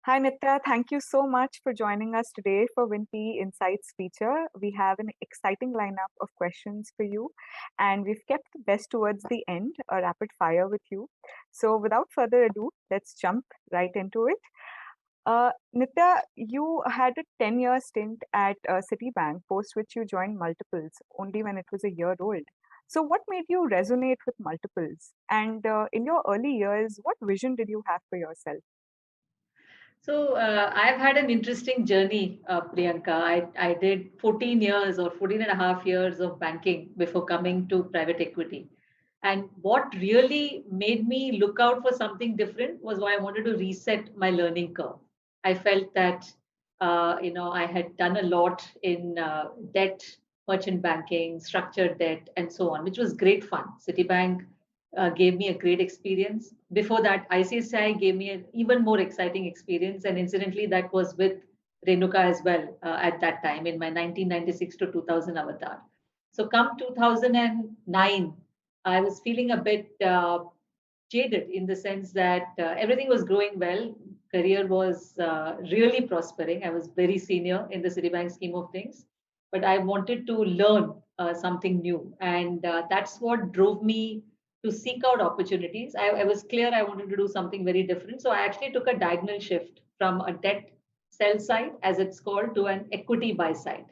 Hi Nithya, thank you so much for joining us today for WinPE Insights feature. We have an exciting lineup of questions for you, and we've kept the best towards the end, a rapid fire with you. So, without further ado, let's jump right into it. Nithya, you had a 10-year stint at Citibank, post which you joined multiples only when it was a year old. So, what made you resonate with multiples? And in your early years, what vision did you have for yourself? I've had an interesting journey, Priyanka. I did 14 years or 14 and a half years of banking before coming to private equity. And what really made me look out for something different was why I wanted to reset my learning curve. I felt that, I had done a lot in debt, merchant banking, structured debt, and so on, which was great fun. Citibank gave me a great experience. Before that, ICICI gave me an even more exciting experience. And incidentally, that was with Renuka as well at that time in my 1996 to 2000 avatar. So, come 2009, I was feeling a bit jaded in the sense that everything was growing well. Career was really prospering. I was very senior in the Citibank scheme of things, but I wanted to learn something new. And that's what drove me to seek out opportunities. I was clear I wanted to do something very different. So I actually took a diagonal shift from a debt sell side, as it's called, to an equity buy side.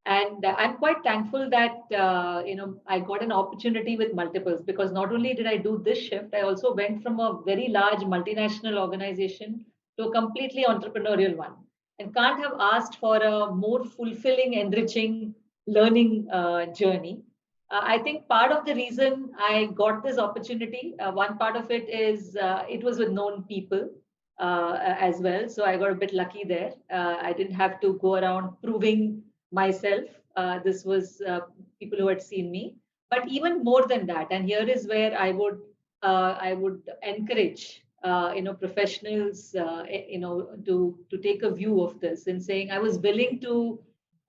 And I'm quite thankful that I got an opportunity with multiples, because not only did I do this shift, I also went from a very large multinational organization to a completely entrepreneurial one, and can't have asked for a more fulfilling, enriching learning journey. I think part of the reason I got this opportunity, one part of it is it was with known people as well. So I got a bit lucky there. I didn't have to go around proving myself. This was people who had seen me. But even more than that, and here is where I would encourage professionals to take a view of this, in saying I was willing to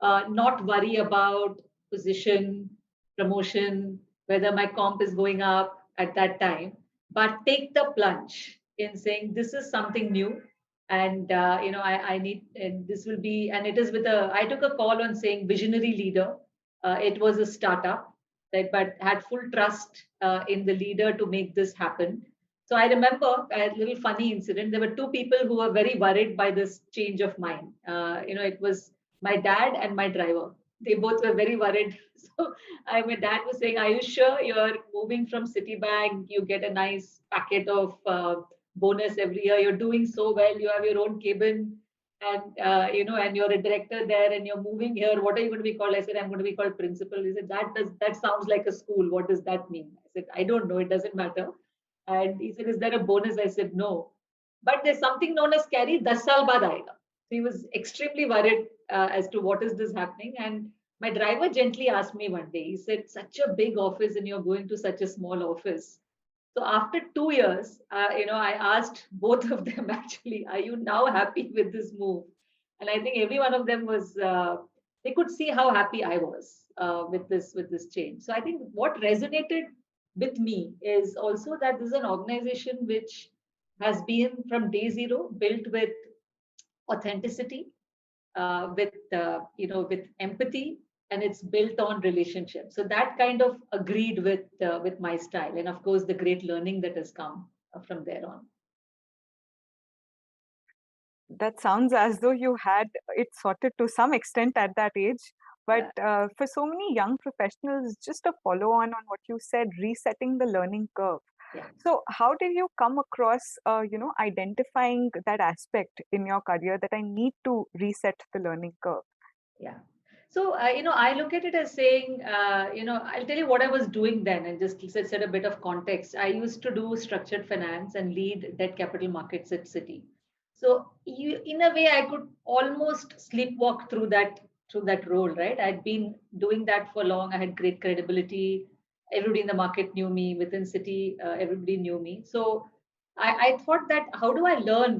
not worry about position, promotion, whether my comp is going up at that time, but take the plunge in saying this is something new. And I need, and this will be, and it is with a, I took a call on saying visionary leader. It was a startup, right, but had full trust in the leader to make this happen. So I remember a little funny incident. There were two people who were very worried by this change of mine. It was my dad and my driver. They both were very worried. So my dad was saying, "Are you sure you're moving from Citibank? You get a nice packet of bonus every year. You're doing so well. You have your own cabin, and and you're a director there, and you're moving here. What are you going to be called?" I said, "I'm going to be called principal." He said, "That sounds like a school. What does that mean?" I said, "I don't know. It doesn't matter." And he said, "Is there a bonus?" I said, "No. But there's something known as carry 10 saal baad aayega." So he was extremely worried as to what is this happening. And my driver gently asked me one day, he said, "Such a big office and you're going to such a small office." So after 2 years, I asked both of them actually, "Are you now happy with this move?" And I think every one of them was, they could see how happy I was with this change. So I think what resonated with me is also that this is an organization which has been from day zero built with authenticity, with empathy, and it's built on relationships. So that kind of agreed with my style, and of course the great learning that has come from there on. That sounds as though you had it sorted to some extent at that age. But Yeah, for so many young professionals, just a follow on what you said, resetting the learning curve. yeah, So, how did you come across, identifying that aspect in your career that I need to reset the learning curve? yeah. So I look at it as saying, I'll tell you what I was doing then, and just set a bit of context. I used to do structured finance and lead debt capital markets at Citi. So in a way, I could almost sleepwalk through that role, right? I'd been doing that for long. I had great credibility. Everybody in the market knew me. Within Citi, everybody knew me. So I thought that how do I learn,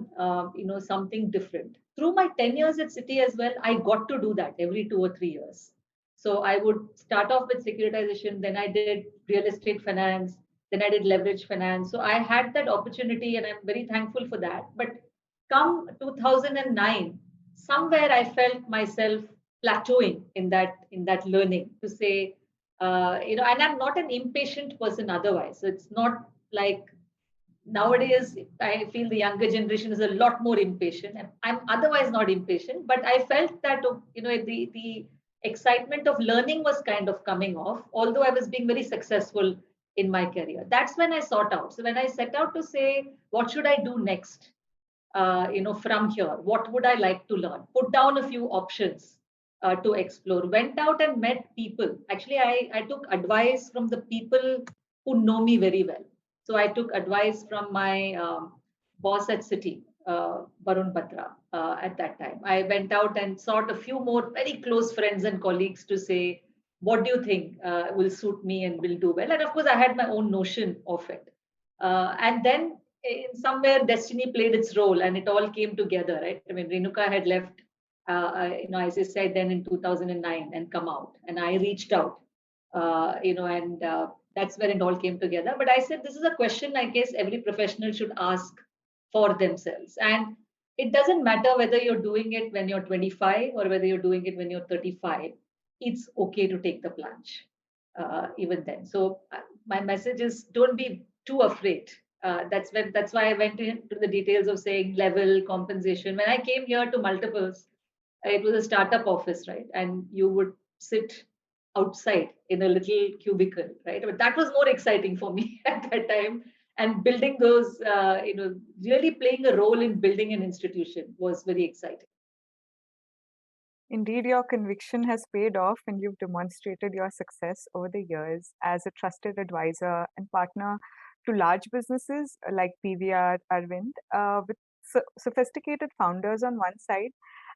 something different? Through my 10 years at Citi as well, I got to do that every 2 or 3 years. So I would start off with securitization, then I did real estate finance, then I did leverage finance. So I had that opportunity and I'm very thankful for that. But come 2009, somewhere I felt myself plateauing in that learning to say, and I'm not an impatient person otherwise. So it's not like nowadays I feel the younger generation is a lot more impatient. I'm otherwise not impatient, but I felt that the excitement of learning was kind of coming off, although I was being very successful in my career. That's when I sought out. So when I set out to say, what should I do next? From here, what would I like to learn? Put down a few options to explore. Went out and met people. Actually, I took advice from the people who know me very well. So I took advice from my boss at Citi, Varun Batra, at that time. I went out and sought a few more very close friends and colleagues to say, what do you think will suit me and will do well? And of course, I had my own notion of it. And then in somewhere destiny played its role and it all came together, right? I mean, Renuka had left, as I said, then in 2009 and come out, and I reached out, and that's where it all came together. But I said, this is a question I guess every professional should ask for themselves. And it doesn't matter whether you're doing it when you're 25 or whether you're doing it when you're 35. It's okay to take the plunge, even then. So my message is don't be too afraid. That's why I went into the details of saying level compensation. When I came here to multiples, it was a startup office, right? And you would sit outside in a little cubicle, right? But that was more exciting for me at that time. And building those, really playing a role in building an institution was very exciting. Indeed, your conviction has paid off, and you've demonstrated your success over the years as a trusted advisor and partner to large businesses like PVR, Arvind, with sophisticated founders on one side,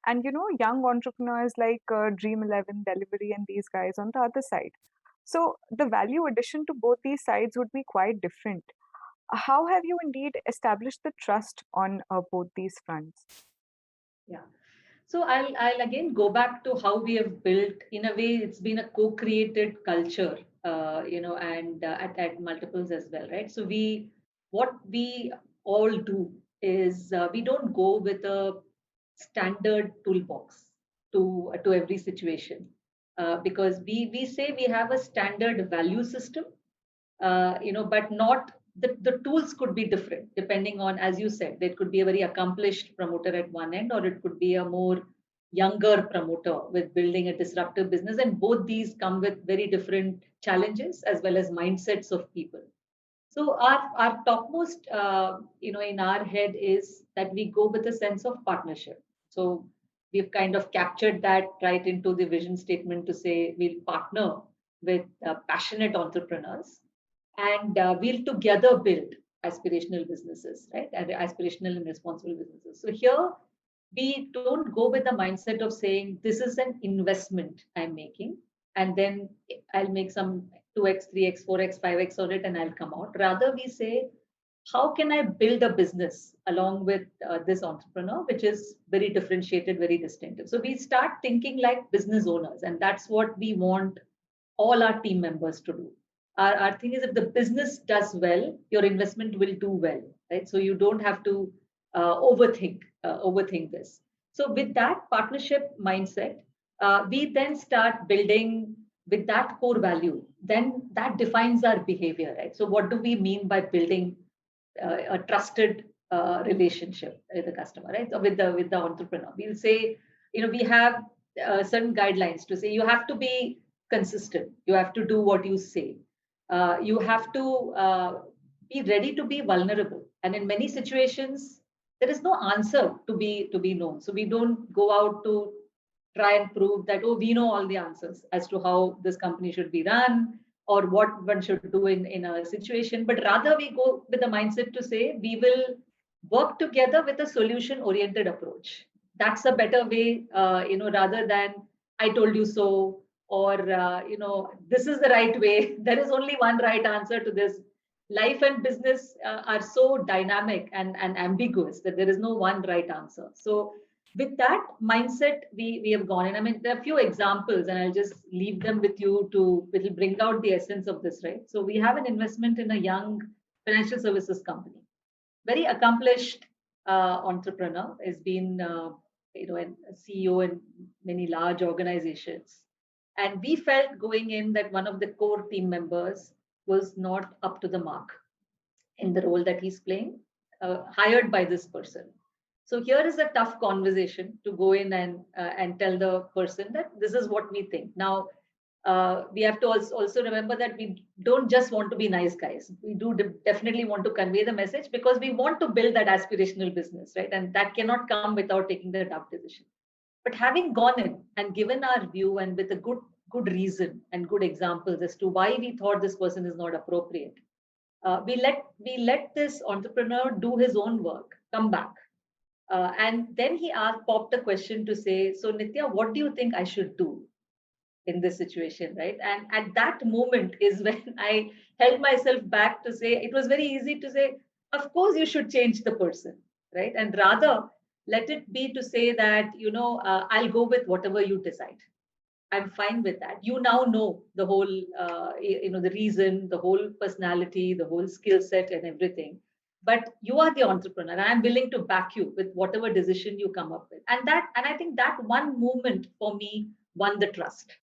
and young entrepreneurs like Dream 11, Delivery, and these guys on the other side. So the value addition to both these sides would be quite different. How have you indeed established the trust on both these fronts? Yeah. So I'll again go back to how we have built. In a way, it's been a co-created culture, and at multiples as well, right? So what we all do is we don't go with a standard toolbox to every situation, because we say we have a standard value system, but not the tools could be different depending on, as you said, there could be a very accomplished promoter at one end, or it could be a more younger promoter with building a disruptive business. And both these come with very different challenges as well as mindsets of people. So our topmost, in our head is that we go with a sense of partnership. So we've kind of captured that right into the vision statement to say we'll partner with passionate entrepreneurs, and we'll together build aspirational businesses, right? And aspirational and responsible businesses. So here we don't go with the mindset of saying this is an investment I'm making, and then I'll make some 2x, 3x, 4x, 5x on it, and I'll come out. Rather, we say, how can I build a business along with this entrepreneur, which is very differentiated, very distinctive? So we start thinking like business owners, and that's what we want all our team members to do. Our thing is, if the business does well, your investment will do well, right? So you don't have to overthink this. So with that partnership mindset, we then start building with that core value. Then that defines our behavior, right? So what do we mean by building a trusted relationship with the customer, right? So with the entrepreneur, we'll say, we have certain guidelines to say you have to be consistent. You have to do what you say. You have to be ready to be vulnerable. And in many situations, there is no answer to be known. So we don't go out to try and prove that, oh, we know all the answers as to how this company should be run or what one should do in a situation, but rather we go with the mindset to say we will work together with a solution oriented approach. That's a better way, rather than I told you so, or this is the right way. There is only one right answer to this. Life and business are so dynamic and ambiguous that there is no one right answer. So with that mindset, we have gone in. I mean, there are a few examples, and I'll just leave them with you to it'll bring out the essence of this, right? So we have an investment in a young financial services company, very accomplished, entrepreneur. Has been a CEO in many large organizations, and we felt going in that one of the core team members was not up to the mark in the role that he's playing, hired by this person. So here is a tough conversation to go in and tell the person that this is what we think. Now, we have to also remember that we don't just want to be nice guys. We do definitely want to convey the message because we want to build that aspirational business, right? And that cannot come without taking the tough decision. But having gone in and given our view and with a good reason and good examples as to why we thought this person is not appropriate, we let this entrepreneur do his own work, come back, and then he popped a question to say, "So Nithya, what do you think I should do in this situation?" Right? And at that moment is when I held myself back to say it was very easy to say, "Of course you should change the person," right? And rather let it be to say that I'll go with whatever you decide. I'm fine with that. You now know the whole, the reason, the whole personality, the whole skill set, and everything. But you are the entrepreneur, and I'm willing to back you with whatever decision you come up with. And I think that one movement for me won the trust,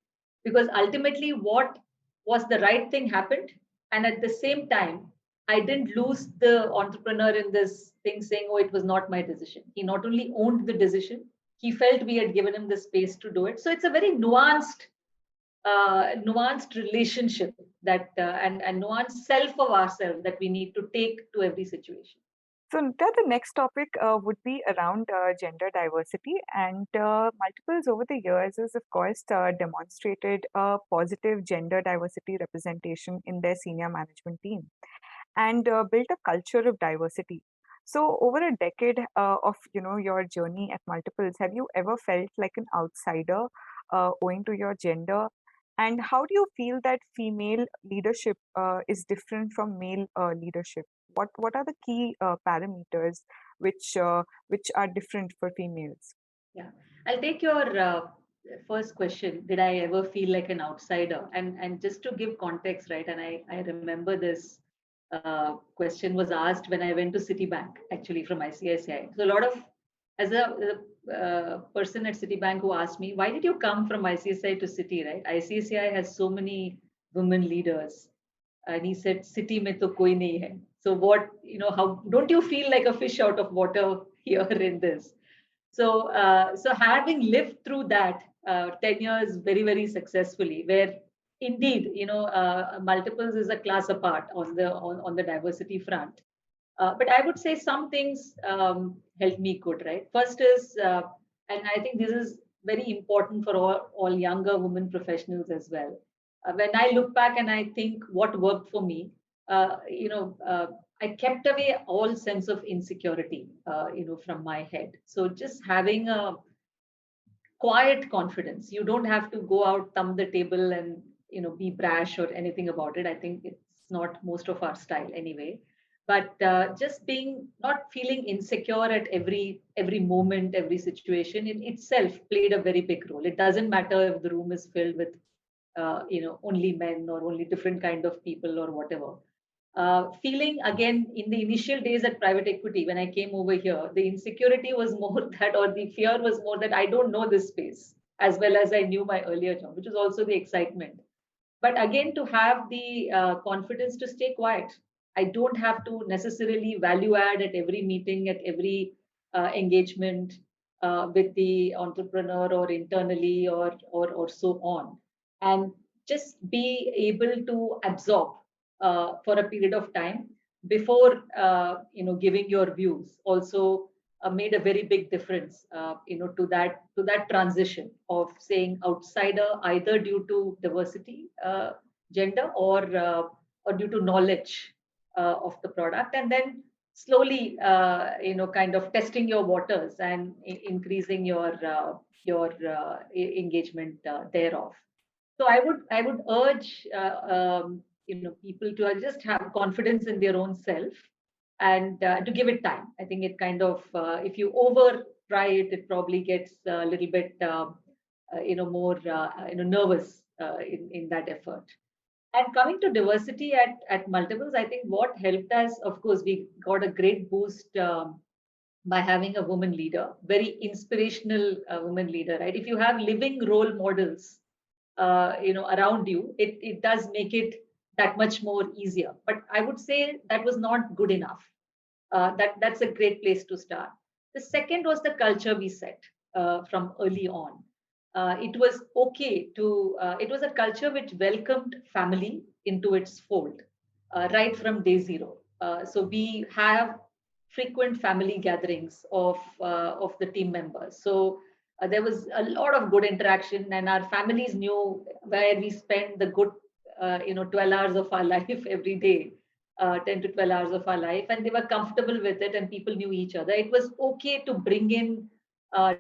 because ultimately, what was the right thing happened, and at the same time, I didn't lose the entrepreneur in this thing saying, "Oh, it was not my decision." He not only owned the decision, he felt we had given him the space to do it. So it's a very nuanced relationship that and nuanced self of ourselves that we need to take to every situation. So, Nitya, the next topic would be around gender diversity, and multiples over the years has, of course, demonstrated a positive gender diversity representation in their senior management team and built a culture of diversity. So, over a decade of your journey at multiples, have you ever felt like an outsider owing to your gender? And how do you feel that female leadership is different from male leadership? What are the key parameters which are different for females? Yeah, I'll take your first question. Did I ever feel like an outsider? And just to give context, right? And I remember this question was asked when I went to Citibank, actually from ICICI. So a lot of as a person at Citibank who asked me, why did you come from ICICI to Citi, right? ICICI has so many women leaders, and he said, "City mein to koi nahi hai." So what how don't you feel like a fish out of water here in this? So having lived through that 10 years very successfully, where indeed, multiples is a class apart on the diversity front. But I would say some things helped me good, right? First is, and I think this is very important for all younger women professionals as well. When I look back and I think what worked for me, uh, you know, uh, I kept away all sense of insecurity, from my head. So just having a quiet confidence. You don't have to go out, thumb the table, and be brash or anything about it. I think it's not most of our style anyway. But just being not feeling insecure at every moment, every situation in itself played a very big role. It doesn't matter if the room is filled with only men or only different kind of people or whatever. Feeling again in the initial days at private equity, when I came over here, the insecurity was more that, or the fear was more that I don't know this space as well as I knew my earlier job, which was also the excitement. But again, to have the confidence to stay quiet. I don't have to necessarily value add at every meeting, at every engagement with the entrepreneur or internally or so on, and just be able to absorb for a period of time before giving your views also made a very big difference to that transition of saying outsider, either due to diversity, gender, or due to knowledge of the product, and then slowly kind of testing your waters and increasing your engagement thereof. So I would urge people to just have confidence in their own self, and to give it time. I think it kind of if you over try it, it probably gets a little bit more nervous in that effort. And coming to diversity at multiples, I think what helped us, of course, we got a great boost. by having a woman leader, very inspirational woman leader, right? If you have living role models, around you, it does make it that much more easier. But I would say that was not good enough. That's a great place to start. The second was the culture we set from early on. It was okay to. It was a culture which welcomed family into its fold right from day zero. So we have frequent family gatherings of the team members. So there was a lot of good interaction, and our families knew where we spend the good 12 hours of our life every day, 10 to 12 hours of our life, and they were comfortable with it, and people knew each other. It was okay to bring in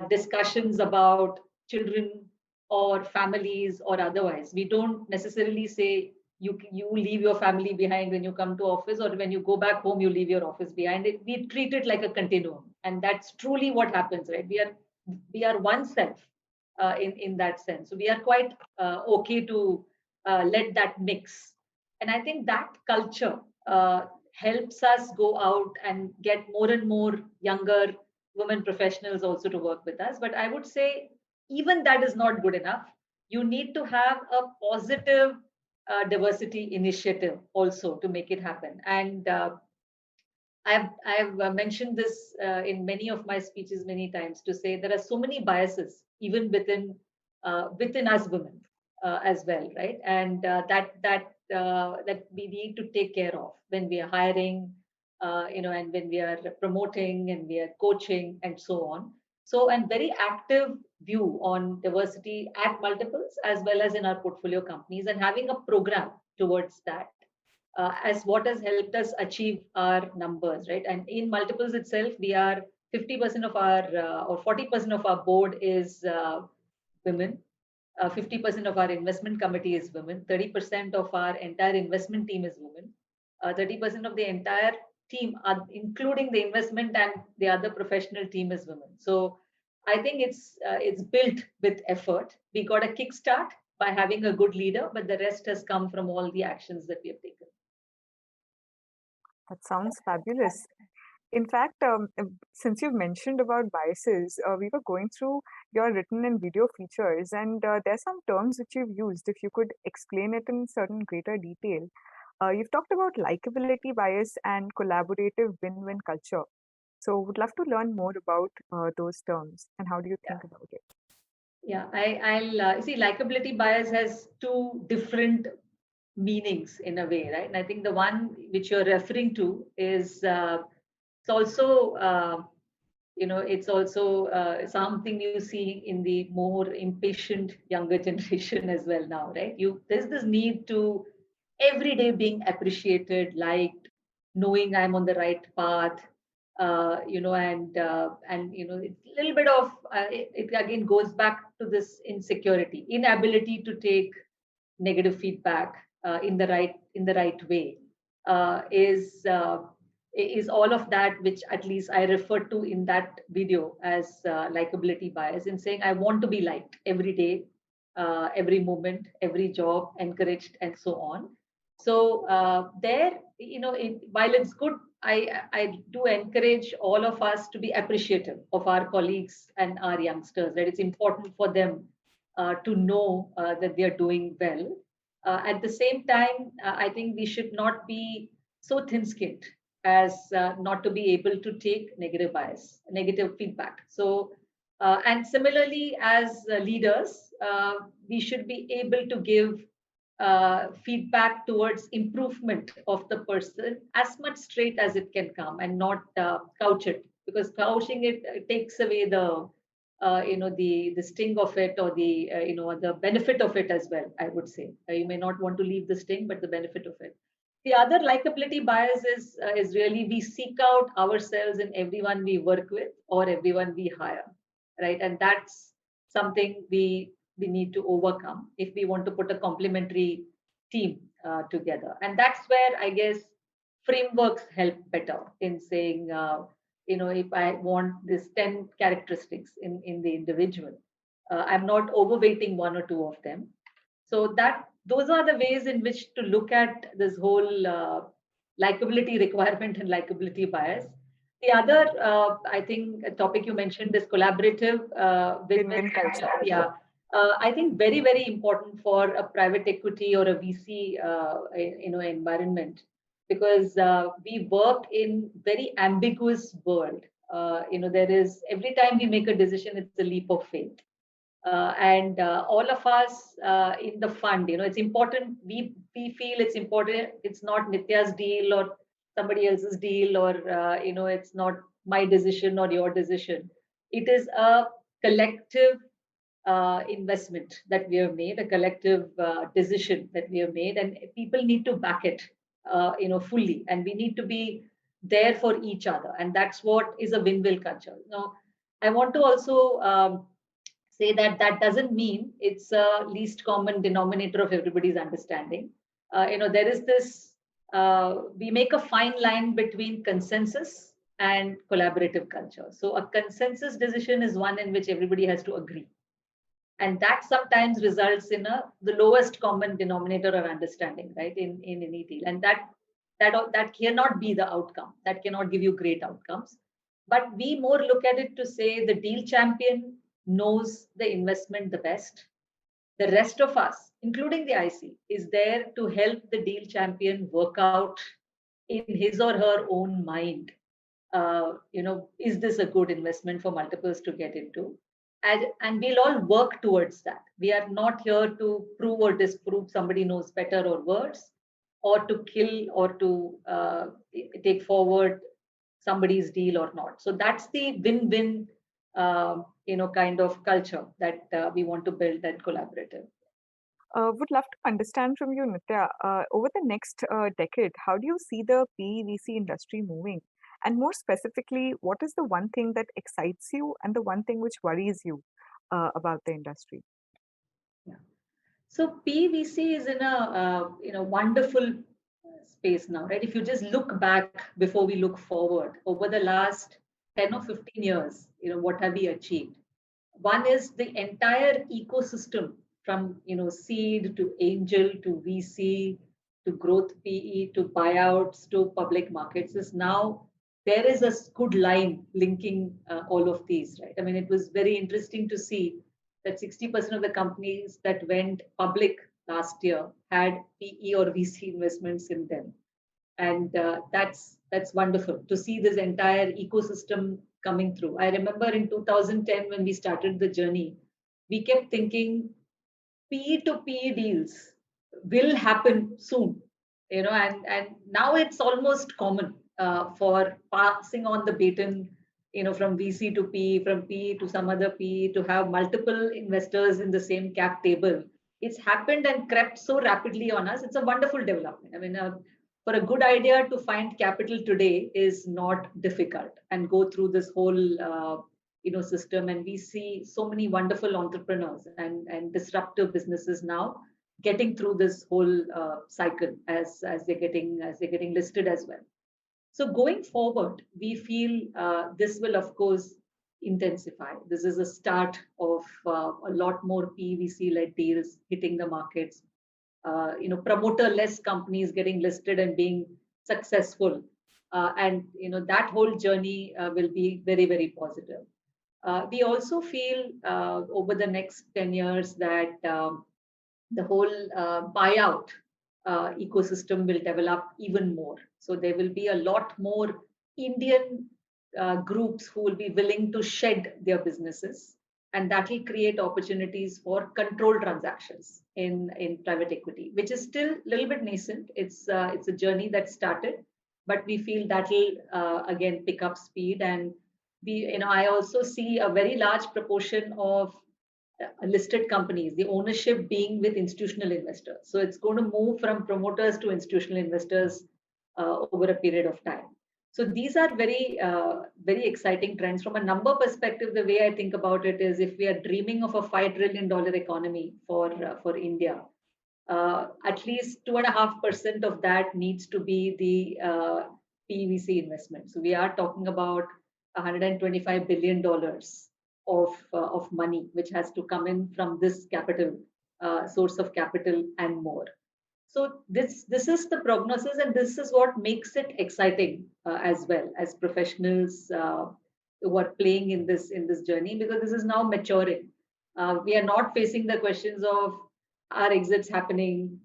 discussions about children or families or otherwise. We don't necessarily say you leave your family behind when you come to office, or when you go back home you leave your office behind. We treat it like a continuum, and that's truly what happens, right? We are oneself in that sense. So we are quite okay to let that mix. And I think that culture helps us go out and get more and more younger women professionals also to work with us. But I would say even that is not good enough. You need to have a positive diversity initiative also to make it happen. And I've mentioned this in many of my speeches many times, to say there are so many biases even within us women as well, right? And that we need to take care of when we are hiring, and when we are promoting and we are coaching and so on. So, and very active view on diversity at multiples as well as in our portfolio companies, and having a program towards that as what has helped us achieve our numbers, right? And in multiples itself, we are 50% of our or 40% of our board is women. 50% of our investment committee is women. 30% of our entire investment team is women. 30% of the entire team, including the investment and the other professional team, is women. So I think it's built with effort. We got a kickstart by having a good leader, but the rest has come from all the actions that we have taken. That sounds fabulous. In fact, since you've mentioned about biases, we were going through your written and video features, and there's some terms which you've used. If you could explain it in certain greater detail. You've talked about likability bias and collaborative win-win culture. So, would love to learn more about those terms and how do you Yeah. think about it? Yeah, I'll see, likability bias has two different meanings in a way, right? And I think the one which you're referring to is it's also it's also something you see in the more impatient younger generation as well now, right? There's this need to every day being appreciated, liked, knowing I'm on the right path, and it's a little bit of it again goes back to this insecurity, inability to take negative feedback in the right way, is all of that, which at least I referred to in that video as likability bias, in saying I want to be liked every day, every moment, every job, encouraged, and so on. So there, while it's good, I do encourage all of us to be appreciative of our colleagues and our youngsters. That it's important for them to know that they are doing well. At the same time, I think we should not be so thin-skinned as not to be able to take negative feedback. So, and similarly, as leaders, we should be able to give feedback towards improvement of the person as much straight as it can come, and not couch it, because couching it takes away the sting of it, or the benefit of it as well. I would say you may not want to leave the sting, but the benefit of it. The other likability bias is really we seek out ourselves in everyone we work with or everyone we hire, right? And that's something we need to overcome if we want to put a complementary team together. And that's where I guess frameworks help better in saying, if I want this 10 characteristics in the individual, I'm not overweighting one or two of them. So that those are the ways in which to look at this whole likability requirement and likability bias. The other, I think, topic you mentioned is collaborative win-win Win-win culture. culture. Yeah, I think very, very important for a private equity or a VC, environment, because we work in very ambiguous world. There is every time we make a decision, it's a leap of faith. And all of us in the fund, it's important. We feel it's important. It's not Nithya's deal or somebody else's deal, or it's not my decision or your decision. It is a collective investment that we have made, a collective decision that we have made, and people need to back it, fully, and we need to be there for each other, and that's what is a win-win culture. Now, I want to also say that that doesn't mean it's a least common denominator of everybody's understanding. There is this, we make a fine line between consensus and collaborative culture. So a consensus decision is one in which everybody has to agree. And that sometimes results in the lowest common denominator of understanding, right, in any deal. And that cannot be the outcome. That cannot give you great outcomes. But we more look at it to say the deal champion knows the investment the best. The rest of us, including the IC, is there to help the deal champion work out in his or her own mind. Is this a good investment for multiples to get into? And we'll all work towards that. We are not here to prove or disprove somebody knows better or worse, or to kill or to take forward somebody's deal or not. So that's the win-win, kind of culture that we want to build, that collaborative. Would love to understand from you, Nitya, over the next decade, how do you see the PEVC industry moving? And more specifically, what is the one thing that excites you and the one thing which worries you about the industry? Yeah. So PVC is in a wonderful space now, right? If you just look back before we look forward, over the last 10 or 15 years, what have we achieved? One is the entire ecosystem, from seed to angel to VC to growth PE to buyouts to public markets, is now there is a good line linking all of these, right? I mean, it was very interesting to see that 60% of the companies that went public last year had PE or VC investments in them, and that's wonderful to see this entire ecosystem coming through. I remember in 2010 when we started the journey, we kept thinking P2P deals will happen soon, and now it's almost common for passing on the baton, from VC to P, from P to some other P, to have multiple investors in the same cap table. It's happened and crept so rapidly on us. It's a wonderful development. I mean, for a good idea to find capital today is not difficult, and go through this whole system, and we see so many wonderful entrepreneurs and disruptive businesses now getting through this whole cycle as they're getting listed as well. So going forward, we feel this will of course intensify. This is a start of a lot more PVC led deals hitting the markets, promoter less companies getting listed and being successful, and that whole journey will be very, very positive. We also feel over the next 10 years that the whole buyout ecosystem will develop even more. So there will be a lot more Indian groups who will be willing to shed their businesses, and that will create opportunities for controlled transactions in private equity, which is still a little bit nascent. It's a journey that started, but we feel that will again pick up speed. And I also see a very large proportion of listed companies, the ownership being with institutional investors. So it's going to move from promoters to institutional investors over a period of time. So these are very, very exciting trends. From a number perspective, the way I think about it is, if we are dreaming of a $5 trillion economy for India, at least 2.5% of that needs to be the PVC investment. So we are talking about $125 billion of money, which has to come in from this capital, source of capital and more. So this is the prognosis, and this is what makes it exciting as well as professionals who are playing in this journey, because this is now maturing. We are not facing the questions of, are exits happening?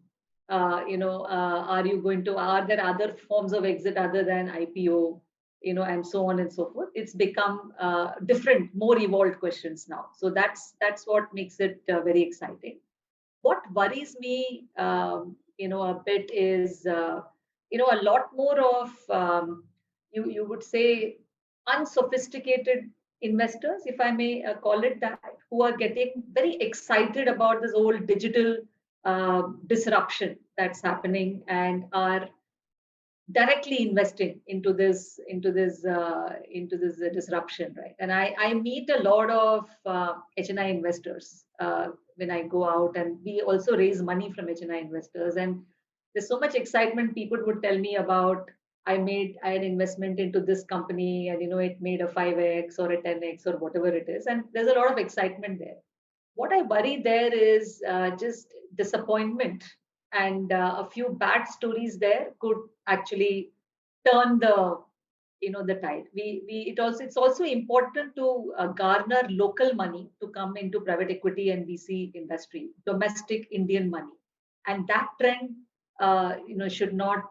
Are you going to? Are there other forms of exit other than IPO? And so on and so forth. It's become different, more evolved questions now. So that's what makes it very exciting. What worries me, a bit is, a lot more of, you would say, unsophisticated investors, if I may call it that, who are getting very excited about this whole digital disruption that's happening, and are directly investing into this disruption, right? And I meet a lot of HNI investors when I go out, and we also raise money from HNI investors. And there's so much excitement. People would tell me about, I had investment into this company, and it made a 5x or a 10x or whatever it is, and there's a lot of excitement there. What I worry there is just disappointment, and a few bad stories there could actually turn the tide. It's also important to garner local money to come into private equity and VC industry, domestic Indian money, and that trend should not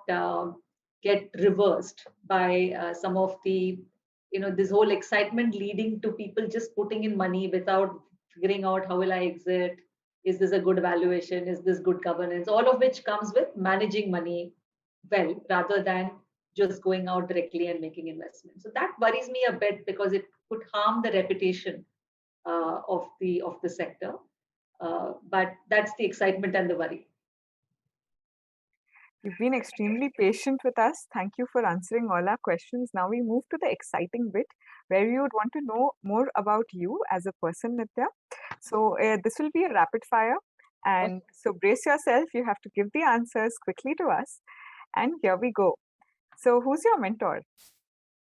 get reversed by some of the this whole excitement leading to people just putting in money without figuring out, how will I exit? Is this a good valuation? Is this good governance? All of which comes with managing money well, rather than just going out directly and making investments. So that worries me a bit, because it could harm the reputation of the sector. But that's the excitement and the worry. You've been extremely patient with us. Thank you for answering all our questions. Now we move to the exciting bit where we would want to know more about you as a person, Nithya. So this will be a rapid fire. And so brace yourself. You have to give the answers quickly to us. And here we go. So who's your mentor?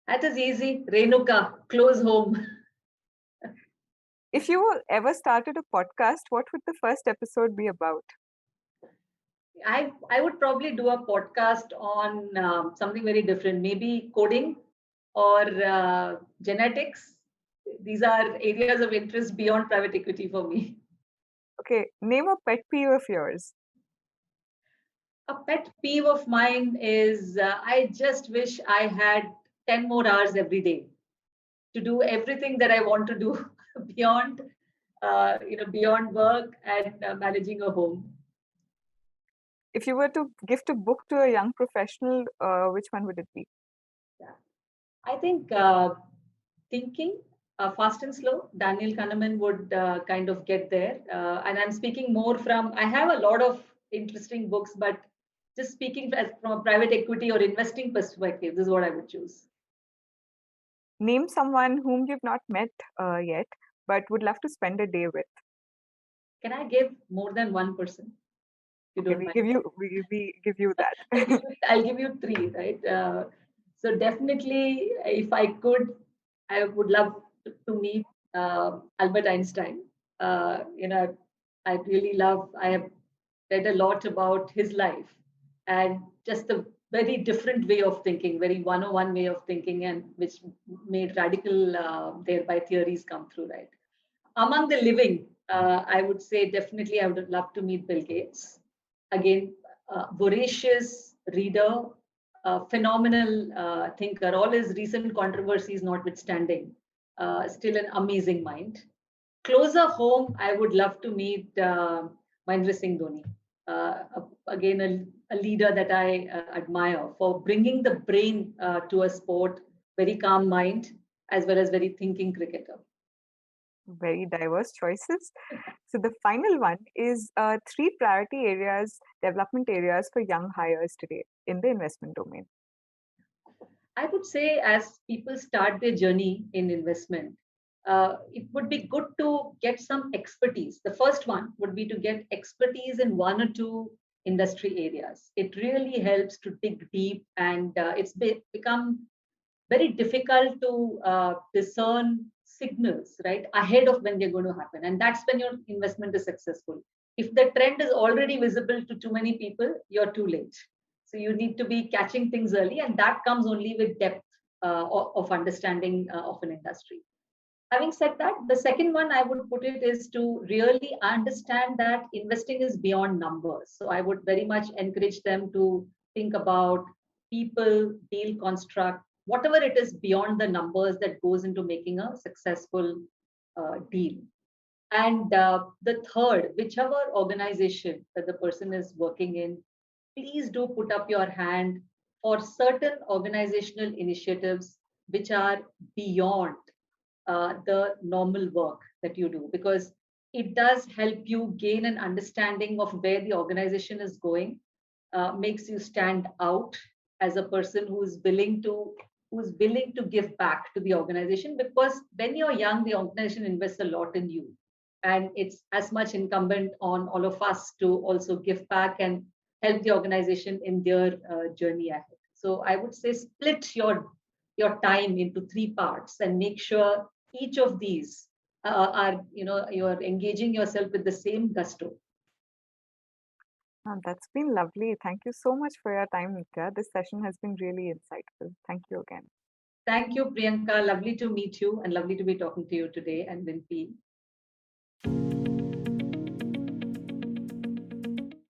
That is easy. Renuka, close home. If you ever started a podcast, what would the first episode be about? I would probably do a podcast on something very different, maybe coding or genetics. These are areas of interest beyond private equity for me. Okay, name a pet peeve of yours. A pet peeve of mine is, I just wish I had 10 more hours every day to do everything that I want to do beyond, beyond work and managing a home. If you were to gift a book to a young professional, which one would it be? Yeah. I think thinking fast and slow, Daniel Kahneman would kind of get there. And I'm speaking more from, I have a lot of interesting books, but just speaking from a private equity or investing perspective, this is what I would choose. Name someone whom you've not met yet, but would love to spend a day with. Can I give more than one person? If you Okay, don't mind. we give you I'll that. give you, I'll give you three, right? So definitely, if I could, I would love to meet Albert Einstein. I really love. I have read a lot about his life, and just a very different way of thinking, very 101 way of thinking, and which made radical thereby theories come through. Right. Among the living, I would say definitely I would love to meet Bill Gates. Again, voracious reader, phenomenal thinker, all his recent controversies notwithstanding, still an amazing mind. Closer home, I would love to meet Mahendra Singh Dhoni. Again, a leader that I admire for bringing the brain to a sport, very calm mind, as well as very thinking cricketer. Very diverse choices. So the final one is three priority areas, development areas for young hires today in the investment domain. I would say, as people start their journey in investment, it would be good to get some expertise. The first one would be to get expertise in one or two industry areas. It really helps to dig deep, and become very difficult to discern signals right ahead of when they're going to happen, and that's when your investment is successful. If the trend is already visible to too many people, you're too late. So you need to be catching things early, and that comes only with depth of understanding of an industry. Having said that, the second one I would put it is to really understand that investing is beyond numbers. So I would very much encourage them to think about people, deal construct, whatever it is beyond the numbers that goes into making a successful deal. And the third, whichever organization that the person is working in, please do put up your hand for certain organizational initiatives which are beyond the normal work that you do, because it does help you gain an understanding of where the organization is going, makes you stand out as a person who's willing to give back to the organization, because when you're young the organization invests a lot in you, and it's as much incumbent on all of us to also give back and help the organization in their journey ahead. So I would say split your time into three parts and make sure each of these are, you're engaging yourself with the same gusto. That's been lovely. Thank you so much for your time, Nitya. This session has been really insightful. Thank you again. Thank you, Priyanka. Lovely to meet you and lovely to be talking to you today and WinPE.